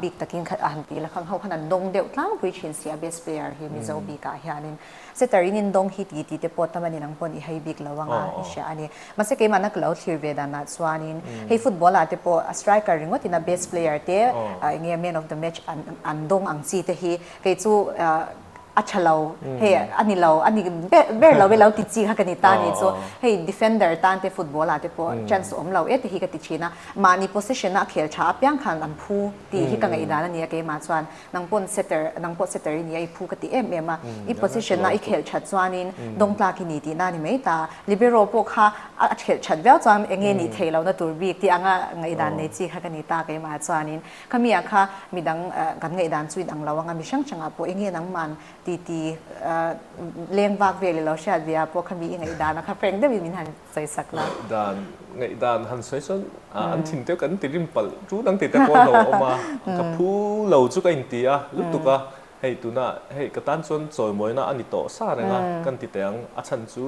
big takin han pi la khang how khanan dong deuh tlang pui chin sia best player he Mizo bi ka hianin setter in dong hi ti te pot tamani nang pon i hei big lawanga isha ani mase ke manak lo thir ve da na chuanin he football ate po striker ringot in a best player te nge man of the match an dong ang chi te hi ke chu อัชเราเฮ้อันนี้เราอันนี้เบเราเวลาติดจีค่ะกันนี่ตานี่จ้ะเฮ้ defender ตานเตะฟุตบอลอะเตะปอ chance เราเตะที่กันติดชีนะมานี่ position นะเขียนชาบยังคันอันผู้ตีที่กันไอ้ด้านนี้ก็มาส่วนนังปน setter นี่ไอ้ผู้ก็ตีมาอี position นะไอ้เขียนชัดส่วนนี้ดงปลากินีตีน่านี่ไม่ตา libero พวกค่ะเขียนชัดเวลส่วนเองนี่เทเรานะตัวบีกที่อ่างไอ้ด้านนี้จีค่ะกันนี่ตาก็มาส่วนนี้ก็มีอะค่ะมีดังกันไอ้ด้านสุดอังเราว่ามีช่างจังอ่ะพวกเองนังมันตีเลี้ยงบากเวลเราเชื่อเวียพวกขมีไงด้านนะคะเพลงได้มีหันใส่สักละด้านหันใส่ส่วนอันทิ้งเดียวกันติดริมปลจูดังติดตะโกนเราออกมากับผู้เราจุกอินเดียลุตุกะให้ตัวน่ะให้กระตันส่วนสวยมวยน่ะอันนี้โตซาเลยนะกันติดแต่งอาชันจู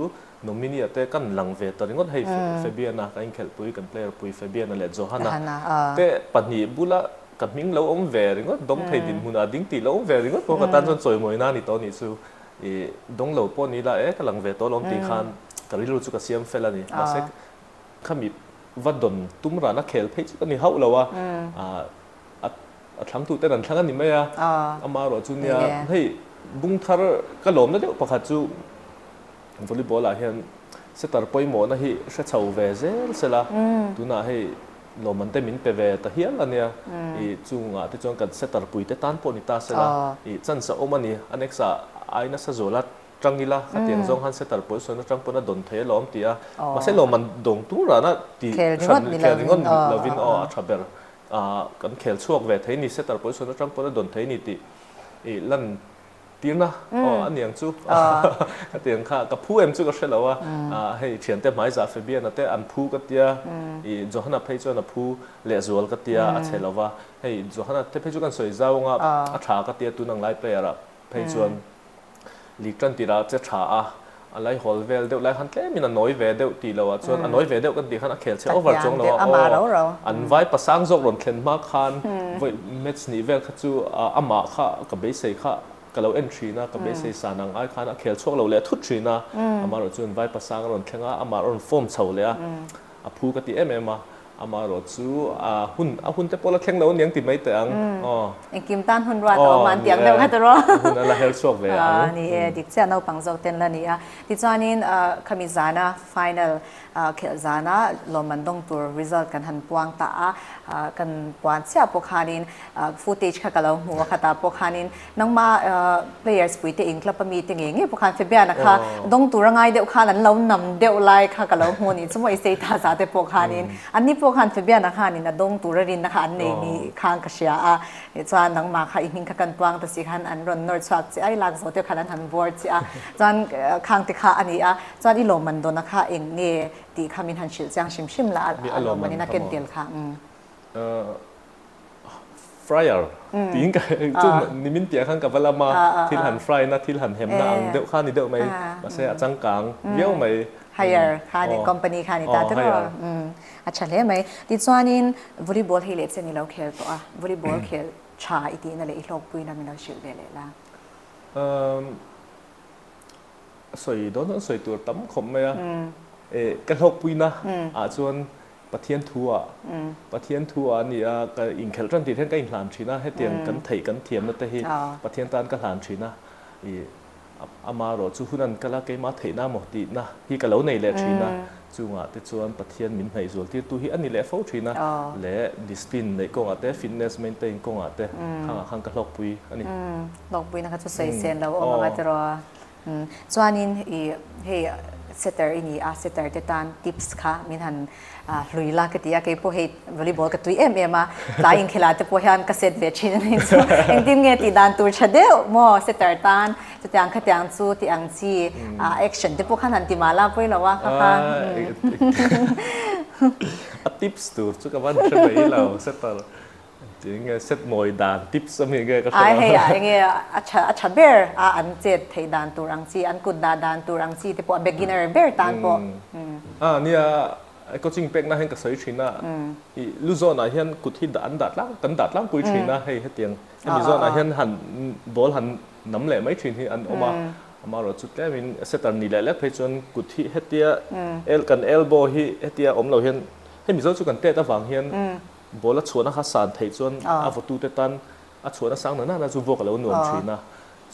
นมินีแต่กันหลังเวตอนนี้ก็ให้เฟเบียนะกันเขลปุยกันเพลย์ปุยเฟเบียนั่นแหละโจฮันนะแต่ปัจจุบันละกับมิงเราอมเวริงก็ดงไทยดินหุ่นดิ้งตีเราอมเวริงก็พวกกระตันส่วนสวยมวยน่ะนี่ตอนนี้ซูดงเราปนนี้ละกำลังเวตัวลงตีขันก็ริรู้จุกเสียมเฟลนี่มาเซ็กขมิวัดดนตุ้มร้านนักเขลเพจก็นี่เขาเราว่าทั้งตัวแต่นั้นทั้งนี้ไม่อามาหรอจุนเนี่ยให้บุ้งทาร์ก็หลอมนั่นเดียวปะคัดจูวอลเลย์บอลเห็นเซตร์ปอยหมอนะให้เชชาวเวเซลเสละตัวน่ะให้ลมมันเต็มมินเปเวตเฮียละเนี่ยจุงที่จงกันเซตร์ปุยเตตันปนิตาเสละจันสะอมันนี่อันนี้สะไอ้นัสโซลัดจังกีละขัดยังจงหันเซตร์ปุยส่วนจังปนดนเทลอมตีมาเซลมันดงตัวร้านน่ะตีฉันเคลริงอนลาวินทราเบอร์กันเขลช่วงเวทนี่เซตร์ปุยส่วนจังปนดนเทนี่ตีลั่นตีนะอันนี้ยังจูขัดยังข้ากับผู้เอ็มจูก็เชื่อแล้วว่าให้เขียนแต่หมายจากเฟเบียนะแต่อันผู้ก็เตียจอฮันเพย์จวนผู้เลสวอลก็เตียเชื่อแล้วว่าให้จอฮันเทเพย์จกันสวยจ้างอัฐาก็เตียตัวนังไล่เพลย์เพย์จวนลีกันตีเราจะช้าอะไรฮอลเวลเดียวไรฮันเล่มีนันน้อยเวเดียวตีเราจวนอันน้อยเวเดียวกันตีขันเขียนเชื่อโอเวอร์จงเราอันไว้ภาษาอังกฤษรอนเขียนมากขันไว้เมทนี่เวลเขาจูอามาข้ากับเบสเซ่ข้าก็เราเอ็นทรีนะกับเบสเซ่สานังไอ้ขันเขียนช่วงเราเลยทุกทรีนะอามาเราจวนไว้ภาษาอังกฤษรอนเขียนอามาเราฟอร์มเฉาเลยผู้ก็ตีมาอามาโรจูหุ่นแต่พอเราแข่งเราเนี่ยติดไม่เตียงเอ็งกิมตันหุ่นรัดออกมาเตียงเดียวกันตัวรอหุ่นอะไรเฮลส์ช็อปเลยนี่ดิเจ้าเราปังจอกเต็นแล้วนี่ดิจานินขมิจานะฟิแนลเขลจานะลมันดงตัว result กันหันปวงตากันปวนเสียพวกขานินfootage ค่ะก็เราหัวขตาพวกขานินน้องมา players ปุยเตอิงคลับมีเตียงเงี้ยพวกขาเฟเบียนะคะดงตัวง่ายเดียวขานั้นเรานำเดียวไล่ค่ะก็เราหัวนี่สมมติเสียท่าซาเตพวกขานินอันนี้พวกขันเฟเบียนะคะนี่นะดงตัวรินนะคะอันนี้มีข้างกระเชียจวนนังมาค่ะอีกหนึ่งกันปวงตัวสิขันอันรอนนอร์ชักจีไอลากโซเทียขันหันบอร์ดจีจวนข้างติค่ะอันนี้จวนอีโลมันโดนนะคะเองเนี่ยตีขามินหันชิลจังชิมละอารมณ์วันนี้นักเก็ตเดียลค่ะฟรายร์ตีนกันจุดนิมิตเตียข้างกับเวลามาที่หันฟรายนะที่หันเห็มนะเดี๋ยวข้านี่เดี๋ยวไม่มาเสียจังกลางเดี๋ยวไม่hire ค่ะนี่คอมพานีค่ะนี่ตาตัวอาจารย์เลยไหมที่ส่วนนี้วอลเลย์บอลให้เล็กเส้นนี้เราเขียนตัววอลเลย์บอลเขียนชาอีกทีนั่นเลยอีกรอบปุยนั่นเราชิลเลยละสวยโดนสวยตัวตั้มคมไหมกันหกปุยนะจวนประเทศทัวนี่ก็อิงเคลรันตีเท่นก็อิงหลานชีนะให้เตียงกันไถกันเทียมนั่นแต่ที่ประเทศตานก็หลานชีนะอามาโรจูหุ่นนั้นก็ละเกมาเทน่าหมดตีนะที่ก็เหล่าในเลชีนะจูงแต่จวนประเทศมินไฮส่วนที่ตัวที่อันนี้เลฟชีนะและดิสซิปลินในกงแต่ฟิตเนสเมนเทนกงแต่ข้างก็ลอกปุยอันนี้ลอกปุยนะคะจะใส่เส้นเราเอามาจะรอจวนนี้เฮ้เซตเตอร์นี่เซตเตอร์เตตันทิปส์ค่ะมินหันลุยลากที่ก็พอเห็นวอลเลย์บอลก็ตัวมาลายอิงขลาดแต่พอเห็นก็เซตเวชินนี่soเองทีมเงี้ยที่ดันตัวชัดเดียวมั่วเซตเตอร์ตันจะที่อังขัดยังสู้ที่อังซีแอคชั่นที่พวกขันหันที่มาลาไปแล้วว่าค่ะทิปส์ตัวชุกวันใช่ไหมเราเซตเตอร์จริงๆเซตมวยดานทิปส์มีเงี้ยก็ใช่เฮ้ยเงี้ยอาชัดเบอร์อันเจ็ดเทดันตัวอังซีอันกุดดันตัวอังซีที่พวก beginner เบอร์ตันพวกเนี่ยก็จริงเป็นนะเห็นกับสายชินะลูกโซนเห็นกุดที่ดัดล่างกันดัดล่างปุยชินะให้เตียงมีโซนเห็นหันบอลหันน้ำเหลวไม่ชินที่อันออกมาเราจุดแรกเป็นเซตอันนี้แหละแล้วไปจนกุดที่เตียกันเอลโบที่เตียเราเห็นให้มีโซนจุกันเตะตะฝังเห็นบอลชวนนะคะสานไทยจนอาฟตูเตตันชวนสังนั่นน่ะจูโวกับเราหนุ่มชินะ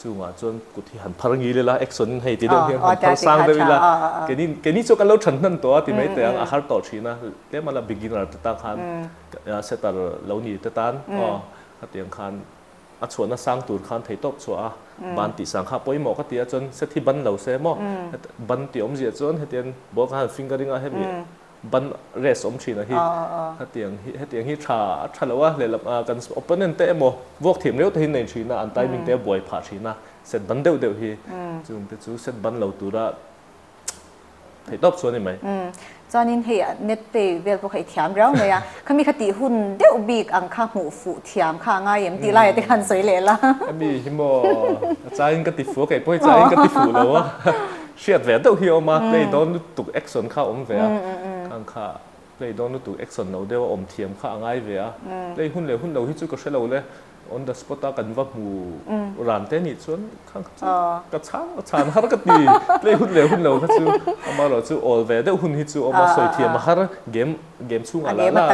จ จู่งาจนกุที่หันพารังยีเลยละเอ็กซ์นให้ตีเดียวเพียงหันพาสร้างได้เลยละแกนี่จู่กันเราฉันนั่นตัวที่ไม่แต่อาหารต่อชีนะเดี๋ยวมันละ beginner ตะตาคันเซตร์เรานี่ตะตันก็เตียงคันชวนน่ะสร้างตูดคันไถ่ตบชัวบันติสังข้าปอยหมอกก็เตียจนเซตที่บันเราเสียหมอบันติอมเสียจนให้เตียนบอกคันฟิงเกอร์ริงให้มีบันเรสอมชีนะฮีให้เตียงฮีชาแล้วว่าเลยละกันโอเปนเนนเตะหมอวอกทีมเลี้ยวที่ในชีนะอันใต้มิงเตะบ่อยผ่าชีนะเซตบันเดียวฮีจู่แต่จู่เซตบันเราตูระไถ่ตบชัวนี่ไหมจอนินเฮียเน็ตเตเวลพวกไอ้เทียมเราเลยอ่ะเขามีคติหุ่นเดี๋ยวบีกอังข้าหูฝูเทียมข้าง่ายยังตีไล่แต่คันสวยเลยละมีฮิโมใจกติฟูไก่ป่วยใจกติฟูแล้ววะเชียดแหวนเต้าเฮียวมาเลยโดนตุกเอ็กซ์ซอนข้าอมแหวนข้างข้าเลยโดนตุกเอ็กซ์ซอนเราเดี๋ยวอมเทียมข้าง่ายแหวนเลยหุ่นเราที่จุกก็ใช่เราเลยon the spot กันว่าหมูร้านเต้นี่ส่วนข้างกระชานฮาร์กตีเลยหุ่นเราก็จู่เอามาเราจู่ all เวเดหุ่นที่จู่เอามาสวยเทียมมาฮาร์เกมช่วงอะไรล่ะ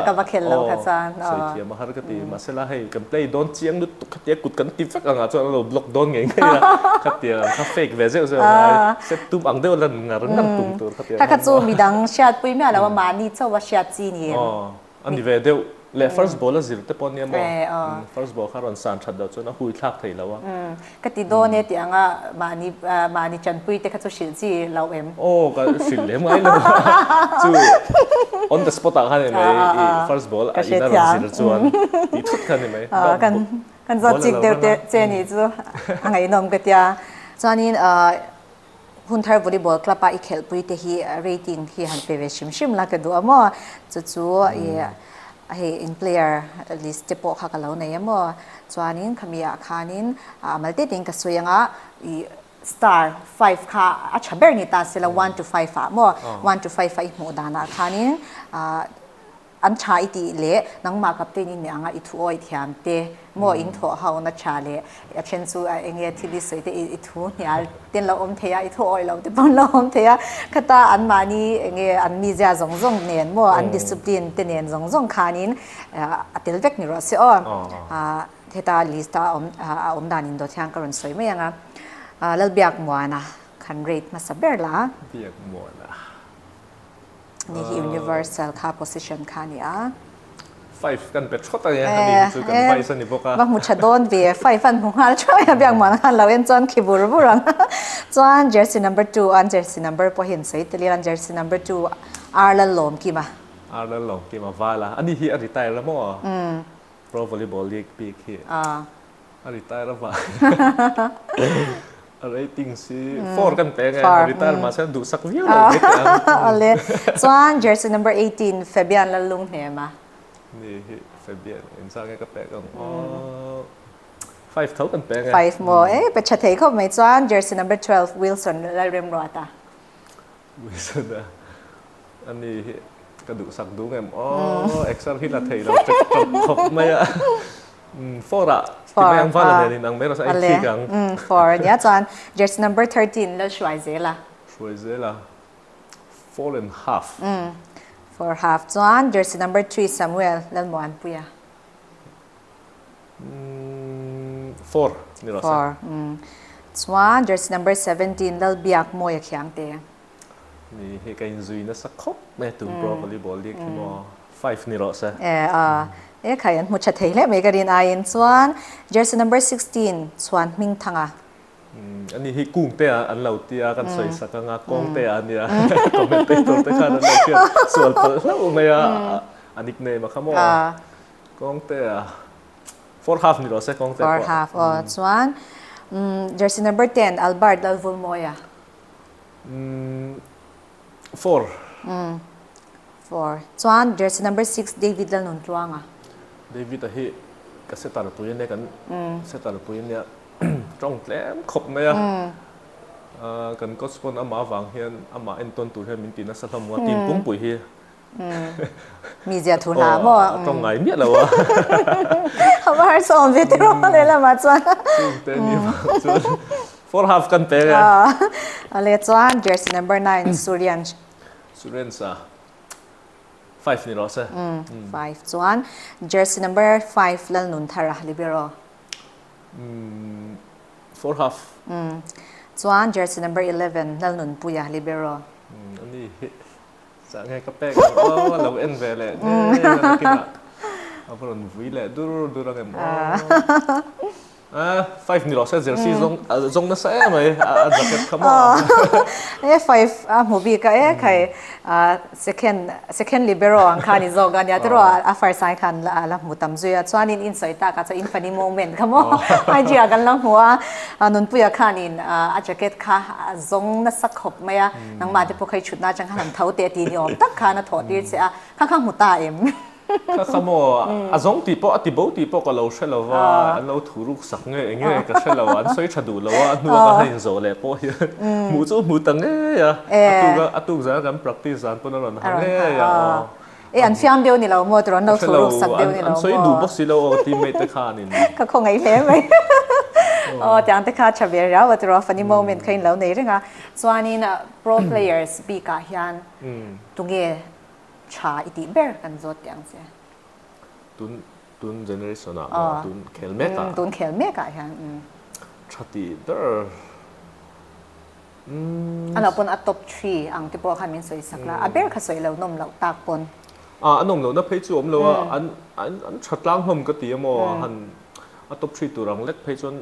สวยเทียมมาฮาร์กตีมาเสร็จแล้วให้กันเลยโดนเจียงนุ๊กขัดเตี้ยกุดกันติดฟักอ่ะจู่เราบล็อกโดนไงนะขัดเตี้ยข้าเฟกเวเซลเซลเซ็ตตุ้มอังเดียวแล้วงานนั่งตุ้มตัวขัดเตี้ยถ้าขัดจู่มีดังเชียดปุ้ยไม่อะไรว่ามานี่เจ้าว่าเชียดจีนี่อันนี้เวเดเลย first ball สิแต่ปนเนี่ยมั้ง first ball ข้ารันสานชัดเดียวจนน่ะหุยทักไทยแล้ววะก็ติดโดนเนี่ยที่อ่ะมานี่จันปุ้ยแต่ก็จะสินสิเราเอ็มโอ้ก็สินเลยมั้งเลยจู่ on the spot อ่ะเนี่ยไหม first ball อีน่ารันสิจวนตีทุกกันเนี่ยไหมกันจะจิกเดียวเจนี่จู่ไงน้องก็เตียจอนี้Hunthar Volleyball Club อีเคลปุ้ยแต่ฮี rating ฮีหันไปเวชิมละก็ดูอ่ะมั้งจู่ให้ in player list เฉพาะข้าก็แล้วเนี่ยมั้งจวนนี้ขมีอาคานินมาเตติงก็สวยงะstar 5ค่ะอาชาเบอร์นี่ตาเสละ1 to 5อ่ะมั้ง1 to 5ไอ้หมดานะคานินอันชาอีตีเละนังมากับเตนี่เนี่ยอ่ะอีทูอ้อยเทียมเตมั่วอิงถั่วเฮานัชาเละเช่นซูเองที่ดิสวยเตอีทูเนี่ยเต้นเราอมเทียอีทูอ้อยเราเตปนเราอมเทียขตาอันมานี่เองอันมีเจ้าจงเนี่ยมั่วอันดิสซิปลินเตเนี่ยจงคานินอัตเลเวกนี่รอสิอ๋อเทตาลิสต์อมดานินโดที่อังกฤษสวยไหมยังอ่ะแล้วเบียกมัวนะคันเรทมาสับเบอร์ละเบียกมัวนะนี่ universal ค่า position ค่านี่อ่ะ5กันเป็ดช็อตอะไรนี่จู่กันไฟสนิบก็ว่ามุชโดนเบีย5ฟันหัวช่วยเบียงมันกันเราเอ็นจอนคีบูร์บุรังจอน jersey number 2 อัน jersey number พอเห็นใส่ตัวเรียน jersey number 2 อาร์ลลมกี่มาอาร์ลลมกี่มาว่าละอันนี้ที่อดีตแล้วมั้งPro Volleyball Leaque ปีกี้อดีตแล้วว่าอะไรติงสิ4กันเป็นไงอดีตมาเส้นดูสักวิวเลยอะไรจวน jersey number 18 Fabian ละลุงเนี่ยมานี่ Fabian อินซ่าแกก็แปลกัน5เท่ากันเป็นไง5โมเป็นชัดเจนเขาไม่จวน jersey number 12 Wilson ละเรมรอตา Wilson อันนี้กระดูกสักดูไงเอ็กซ์ที่ละเทยเราจะทบไหมอ่ะ4อ่ะที่ไม่ยังฟ้าเลยนี่นังไม่เราใส่ที่กัง4เนี่ยจวน jersey number 13แล้วช่วยเจล่ะ4 and half 4 half จวน jersey number 3 Samuel แล้วมวนปุยอ่ะ4นี่เราใส่จวน jersey number 17แล้วเบียกมวยเขียงเตะนี่ให้กันซุยนะสักครบแม่ตุ้ม Pro Volleyball Leaque ที่ม5นี่เราใส่ใครอันมุชเทยเล่ไม่กันดินอายินส่วน jersey number 16ส่วนมิงทังอ่ะอันนี้ให้กุ้งเตะอันเราเตะกันสวยสักงากงเตะอันนี้คอมเมนเตอร์แต่การเราเชื่อส่วนเปิดแล้วไม่อันนี้เนี่ยมาขโมยกงเตะ4 halfนี่เราใส่กงเตะ4 halfส่วน jersey number 10 Albert แล้ววุลโมยอ่ะ4 ส่วน jersey number 6 David แล้วนุ่นจวงอ่ะDavid ที่ก็เซตาร์ปุยเนี่ยกันเซตาร์ปุยเนี่ยจ้องแหลมขบไหมอ่ะกันก็สปอนอามาวังเฮียนอามาเอ็นต้นตัวเฮียมินตีนัสทำว่าทีมปุ้งปุ๋ยเฮียมีเจ้าทุนหาบ่ตรงไหนเนี่ยแล้ววะเขาว่าสอนวิทย์ร้องเลยละมาจวนเต้นนี่มาจวน4 half กันเป็นไงอะไรจวน jersey number 9 Suryan ซะ5นี่เราใช่5จวน jersey number 5แล้วนุ่นทาระลิเบโร 4 half chuan jersey number 11 lalnun puya libero อันนี้จะไงก็แป๊กว่าเราเอ็นเวลเลยกินอ่ะเอาพลังวิ่งเลยดูรังเอ็ม5 นี่หรอเสื้อ jersey จงน่าใส่ไหมจักเก็ตขโมย5หมูบีก็ใครsecond libero อังคารนี่จงกันยาตัวfirst side คันละหมูตำจุยชวนนิน inside ตาก็จะ infinite moment ขโมยไอเดียกันละหัวนุนปุยคันนินจักเก็ตค่ะจงน่าสักขบไหมนังมาที่พวกใครชุดน่าจังหันเท้าเตะตีนิอมตักขาน่าถอดดีเสียข้างๆหมูตาเอ็มถ้าขโมยจงตีโปตีโบตีโปก็เราเชื่อเราว่าเราถูรุกสักเงี้ยก็เชื่อเราว่าสวยชัดดูเราว่านัวก็ให้โซเลยโปหมูจูหมูตังเงี้ยตุกจะกัน practice อันปุ่นเราหนังเงี้ยอันฟิล์มเดียวนี่เราโมดร้อนเราถูรุกสักเดียวนี่เราสวยดูบ็อกซี่เราทีมเมทขานี่ก็คงไงเล่ไหมแต่อันที่ข้าชอบเรียนว่าตัว funny moment เคยเล่าในเรื่องส่วนนี้นะ pro players ปีกาเฮียนตุงเงี้ยชาอิติเบอร์กันจดอย่างเสียตุนเจเนอเรชันอ่ะตุนเคลเมกะตุนเคลเมกะฮะชาติเดอร์อันนั้นเป็นอัตตบทรีอังที่พวกเขามีสวยสักละเบอร์เขาสวยแล้วนมแล้วตากปนอันนมแล้วนะเพจจวมแล้วอันชัดล่างผมก็ตีมอหันอัตตบทรีตัวรังเล็กเพจจน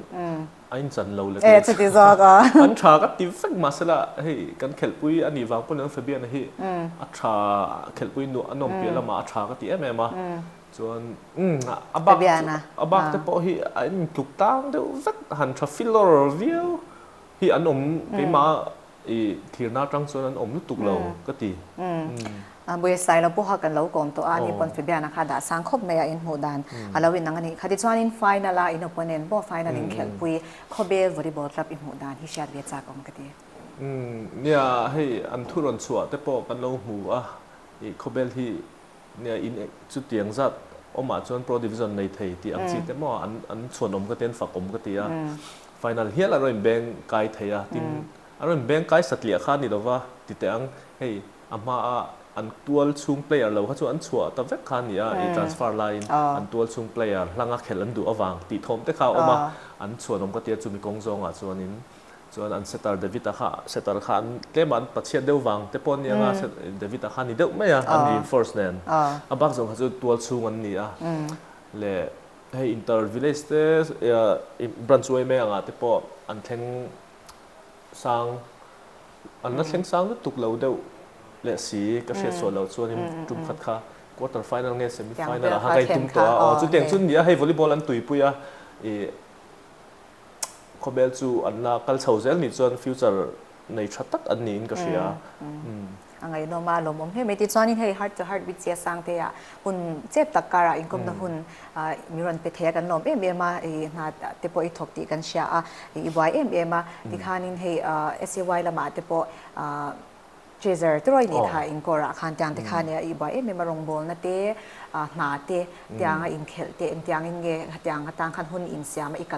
อันจันเราเล็กจะดีจังอันชาก็ตีฟังมาสละเฮ้ยกันเขลปุยอันนี้วางปนนั้นเฟเบียนเฮ้ยอัชาเขลปุยนัวอันนมเปียละมาอัชาก็ตีมาจนบักแต่พอที่อันถูกตั้งเดี๋ยวสักหันทราฟิลเลอร์วิวที่อันอมไปมาทีน่าจังส่วนอันอมลุตุกเราก็ตีบุยไซเราพวกเขากันเราก่อนตัวอันนี้ปนฟิเบียนะคะด่าสังคมเมียอินโฮดันเราวินนังอันนี้คดีชวนอินไฟนัลอินโอปเนนบ่ไฟนัลอินเคลปุยเขาเบลวอลเลย์บอลคลับอินโฮดันที่เชียร์เวียจากองก็ตีเนี่ยให้อันทุรนสัวแต่พอกันเราหัวเขาเบลที่เนี่ยอินจุดเตียงจัดออกมาจนโปรดิวิชั่นในไทยที่อังกฤษแต่หม้ออันส่วนอมก็เต้นฝักอมก็ตีไฟนัลเฮียเราเป็นแบงไกด์ไทยทีมเราเป็นแบงไกด์สัตว์เลี้ยงข้านี่เราว่าติดแต่อังให้อามาอันตัวชุงเพลย์เราเขาชวนอันชัวแต่เวกข้านี่ไอ้ transfer line อันตัวชุงเพลย์หลังเขลันดูอวังตีทอมแต่เขาออกมาอันส่วนอมก็ตีจุมีกงจงส่วนนี้ส่วนอันเซตตาร์เดวิดค่ะเซตตาร์ข้าเกมันปัจเจียนเดียววังแต่ปนยังเดวิดข้านี่เดียวไม่อัน reinforcement บักจงเขาจะตัวชุงอันนี้เลยให้อินเตอร์วิลเลจเตสบรันช่วยไม่แต่ปนอันเทงสังอันนั้นเทงสังก็ตุกเราเดียวและสีก็เสียส่วนเราส่วนนี้จุ่มขัดค่ะควอเตอร์ไฟนัลเนี่ยเซมิไฟนัลหาใครจุ่มตัวจุดเด่นจุดนี้ให้วอลเลย์บอลอันตุยปุยเขาเบลจูอันน่าคัลเซาเซลนี่จนฟิวเจอร์ในชัดตัดอันนี้ก็เสียอันไงโนมาลมให้ไม่ติดจอนี่ให้ heart to heart วิจัยสังเทียหุ่นเจ็บตะการอินคุมตะหุ่นมีรันไปเทกันลมมานาเตปอีทอกตีกันเชียอีบอยมาที่ขานินให้SCY ละมาเตปเจเซอร์ตัวนี้ค่ะอินกอร์ขันจังที่ขานี่อีบอยมาลงบอลนะเตนาเตยังอินเคลเตยังอินเกยังต่างขันหุ่นอินเสียมาอีกกั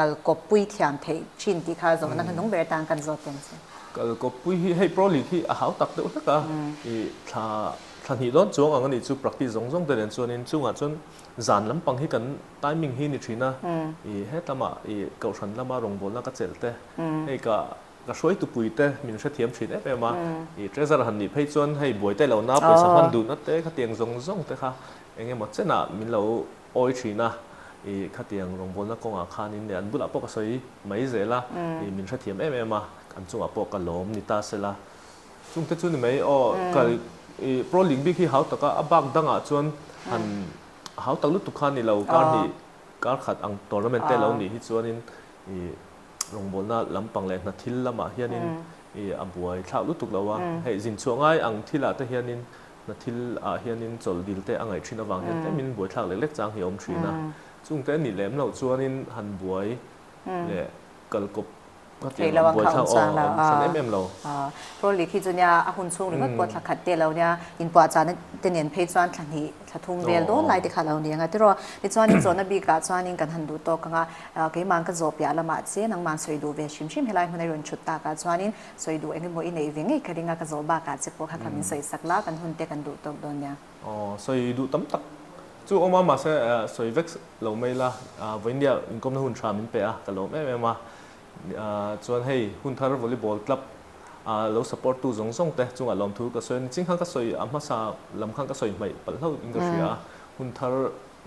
ลกบปุยเทียมเทชินที่ขาจงนั้นน้องเบรตังกันจดเต็มสิกัลกบปุยให้โปรลีกที่หาวตักเดือดก็ถ้าหีร้อนจวงอันนี้จู practice จงแต่เรียนจวนนี้จงจนจานลำปังให้กัน timing ให้นี่ทีนะให้ทำเก่าฉันละมาลงบอลแล้วก็เจลเต้ให้ก็ช่วยตุปุยเต้มีนเทียมชีดไปมาเจสระหันนี่ให้จวนให้บวยเต้เราหน้าไปสักพันดูนัดเต้ขัดเตียงจงเต้ค่ะเองหมดเส้นน่ะมีเราโอ้ยชีนะขัดเตียงลงบอลแล้วก็อาคารนี่เนี่ยบุหรี่ปกติไม่เจละมีนเทียมมาอันจงปกกันล้มนิตาเสละจงเต้จวนนี่ไม่ก็โปรลิงบิ๊กที่เขาแต่ก็บักดังจวนหันเขาตั้งลุตุขันนี่เราการขัดอังตัวนั้นเป็นเต้เรานี่ที่จวนนี่ลงบนน่ะลำปังแหลกนัดทิลละมาเฮียนินอันบวยข้าวลุตุกเราว่าให้จินช่วงไอ้อังทิลละแต่เฮียนินนัดทิลเฮียนินจอลดิลเต้อังไอชินวังเฮียแต่มินบวยข้าวเล็กๆจางเหี่ยมชีนะจุงเต้นี่แหลมเราจวนนินหันบวยเนี่ยกลกบให้ระวังข่าวสารเราฉันเราเพราะหลีกที่จุนยาหุ่นสูงหรือว่าปวดหลักขัดเตะเราเนี่ยอินปวดจานเตียนเพจจวนทันทีถ้าทุ่งเวลโดนไล่ที่ขาเราเนี่ยไงที่เราที่จวนนี่จวนนับบีกับจวนนี่กันหันดูโตกันอ่ะกี่มันก็จบยาละมาเสียนังมันสวยดูเวชิมให้ไล่คนในรุ่นชุดตากับจวนนี่สวยดูเองก็มวยในวิ่งไอ้คดีงานก็จบบากับเจ็บปวดขาทำมินสวยสักล้ากันหุ่นเตะกันดูโตโดนเนี่ยสวยดูตั้มตัก chu oma ma se soivex lo mai la voinia inkom na hun tha min pe a ka lo me ma chuan hei Hunthar Volleyball Club lo support tu zong zong te chunga lom thu ka soin ching khang ka soi amma sa lam khang ka soi mai pal ho in ka ria Hunthar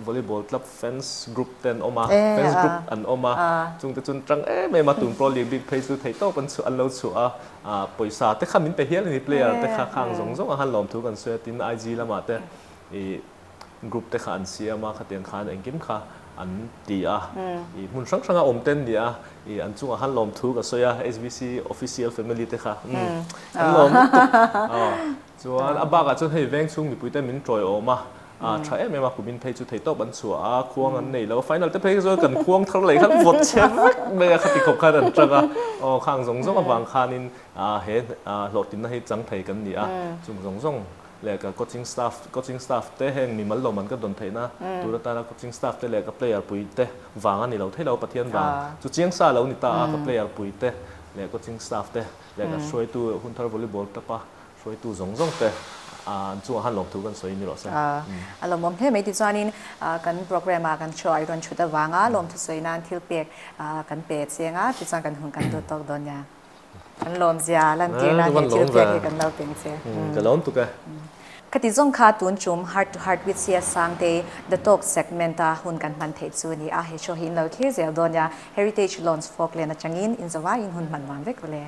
Volleyball Club fans group ten oma fans group an oma chung te chun tang me ma tun pro league big page tu thei to pan chu an lo chu poisa te khamin pe hial ni player te kha khang zong zong han lom thu kan se tin IG lama te group te kha an sia ma kha ten khan engkim kha an ti mun sang sanga om ten dia an chunga han lom thu ka soya SBC official family te kha an lom chuan abaga chun hei veng chung mi puite min troi oma tha em ma kumin phei chu thei to ban chu khuang an nei lo final te phei zo kan khuang thar lei khan vot chen me khati khop khan an traga khang zong zong awang khanin he lotin na hei changthei kan ni chung zong zong le ka coaching staff te heng mi mal lo man ka don theina tura ta coaching staff te le ka player pui te wang ani lo thei lo pathian wang chu chiang sa lo ni ta ka player pui te le coaching staff te le ka shroi tu Hunthar Volleyball ta pa shroi tu zong zong te chu han lom thu kan soi ni lo sa lom mom he mai ti chuanin kan program kan choi ron chuta wanga lom thu soi nan thil pek kan pe chenga ti chang kan hun kan do tok don ya kan lom zia lan ke na thil pek kan lo peng che ka lom tu ka kati zong kha tun chum heart to heart with sia Sangtei the talk segment hun kan man thei chu ni he sho hin lo thir zel don ya heritage launch Falkland changin in zawh in hun man wan vek le